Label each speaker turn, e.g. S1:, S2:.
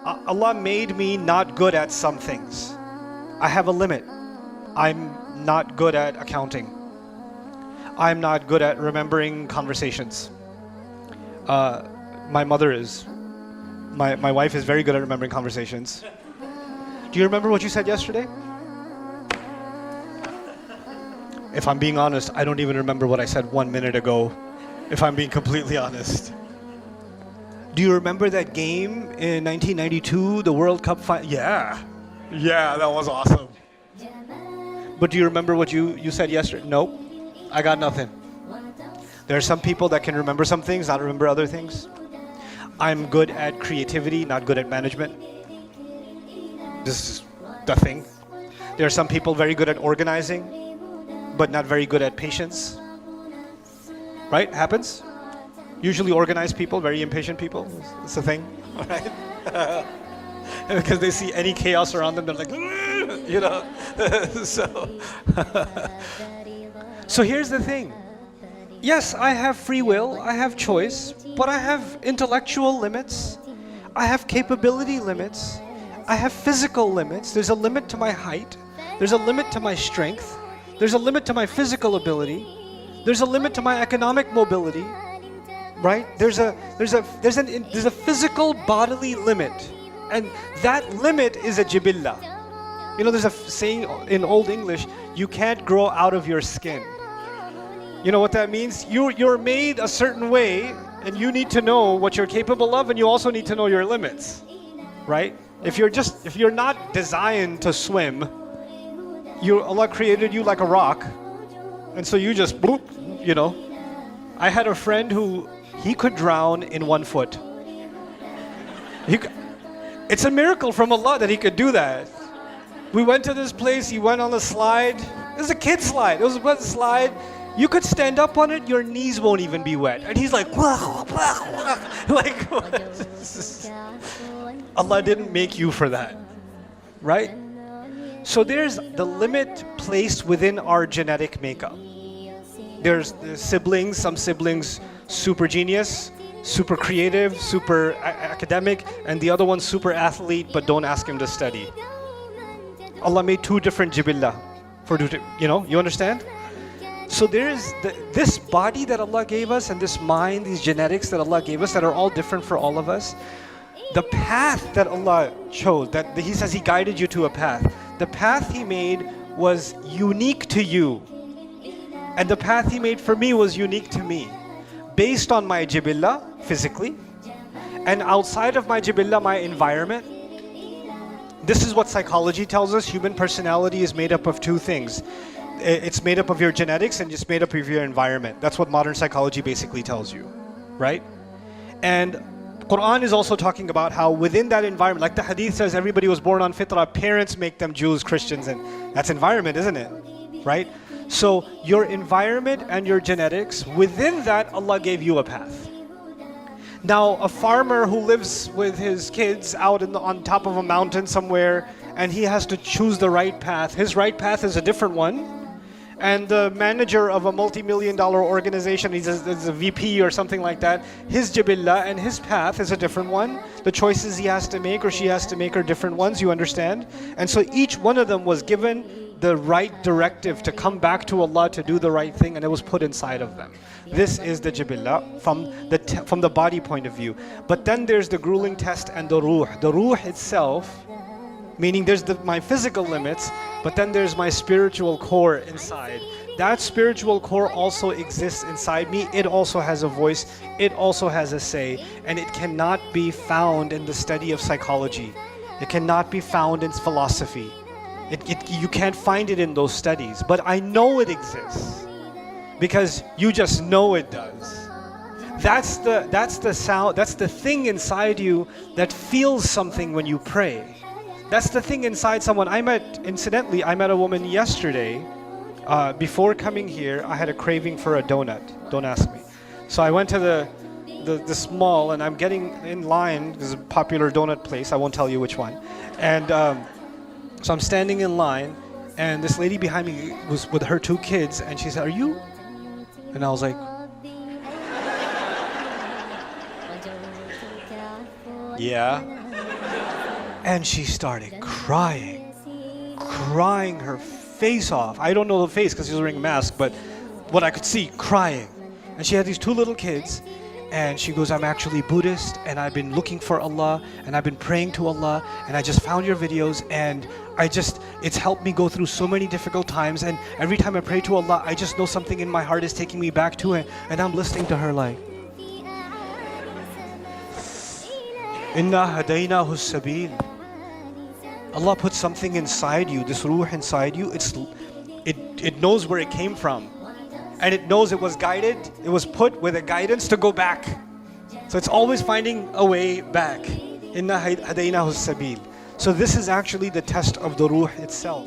S1: Allah made me not good at some things. I have a limit. I'm not good at accounting. I'm not good at remembering conversations. My mother is. My wife is very good at remembering conversations. Do you remember what you said yesterday? If I'm being honest, I don't even remember what I said 1 minute ago, if I'm being completely honest. Do you remember that game in 1992, the World Cup final? Yeah, that was awesome. But do you remember what you said yesterday? Nope, I got nothing. There are some people that can remember some things, not remember other things. I'm good at creativity, not good at management. This is the thing. There are some people very good at organizing, but not very good at patience. Right? Happens? Usually organized people, very impatient people. It's a thing. All right? Because they see any chaos around them, they're like, you know. So here's the thing. Yes, I have free will, I have choice, but I have intellectual limits. I have capability limits. I have physical limits. There's a limit to my height. There's a limit to my strength. There's a limit to my physical ability. There's a limit to my economic mobility, right? There's a physical bodily limit, and that limit is a jibillah. You know, there's a saying in Old English: you can't grow out of your skin. You know what that means? You're made a certain way, and you need to know what you're capable of, and you also need to know your limits, right? If you're not designed to swim, Allah created you like a rock, and so you just bloop, you know. I had a friend who he could drown in 1 foot. It's a miracle from Allah that he could do that. We went to this place, he went on a slide. It was a kid slide. It was a wet slide. You could stand up on it, your knees won't even be wet. And he's like, wow, like, Allah didn't make you for that, right? So there's the limit placed within our genetic makeup. There's siblings, some siblings super genius, super creative, super academic, and the other one super athlete, but don't ask him to study. Allah made 2 different jibillah, you understand? So there's this body that Allah gave us, and this mind, these genetics that Allah gave us that are all different for all of us. The path that Allah chose, that He says He guided you to a path. The path He made was unique to you. And the path He made for me was unique to me. Based on my jibillah, physically, and outside of my jibillah, my environment. This is what psychology tells us. Human personality is made up of 2 things. It's made up of your genetics and just made up of your environment. That's what modern psychology basically tells you, right? And Quran is also talking about how within that environment, like the hadith says, everybody was born on fitrah, parents make them Jews, Christians, and that's environment, isn't it? Right? So your environment and your genetics, within that, Allah gave you a path. Now, a farmer who lives with his kids out on top of a mountain somewhere, and he has to choose the right path. His right path is a different one. And the manager of a multi-million-dollar organization, he's a VP or something like that, his jibillah and his path is a different one. The choices he has to make or she has to make are different ones, you understand? And so each one of them was given the right directive to come back to Allah to do the right thing, and it was put inside of them. This is the jibillah from the body point of view. But then there's the grueling test and the ruh. The ruh itself, meaning there's my physical limits, but then there's my spiritual core inside. That spiritual core also exists inside me. It also has a voice. It also has a say. And it cannot be found in the study of psychology. It cannot be found in philosophy. You can't find it in those studies. But I know it exists because you just know it does. That's the sound. That's the thing inside you that feels something when you pray. That's the thing inside someone. Incidentally, I met a woman yesterday. Before coming here, I had a craving for a donut. Don't ask me. So I went to this mall, and I'm getting in line. There's a popular donut place. I won't tell you which one. And so I'm standing in line, and this lady behind me was with her 2 kids, and she said, "Are you?" And I was like, "Yeah." And she started crying her face off. I don't know the face because she was wearing a mask, but what I could see, crying. And she had these two little kids, and she goes, I'm actually Buddhist, and I've been looking for Allah, and I've been praying to Allah, and I just found your videos, and it's helped me go through so many difficult times, and every time I pray to Allah, I just know something in my heart is taking me back to it, and I'm listening to her like, Inna hadaynahu sabil. Allah put something inside you, this ruh inside you, it knows where it came from. And it knows it was guided, it was put with a guidance to go back. So it's always finding a way back. Inna hadaynahu sabil. So this is actually the test of the ruh itself.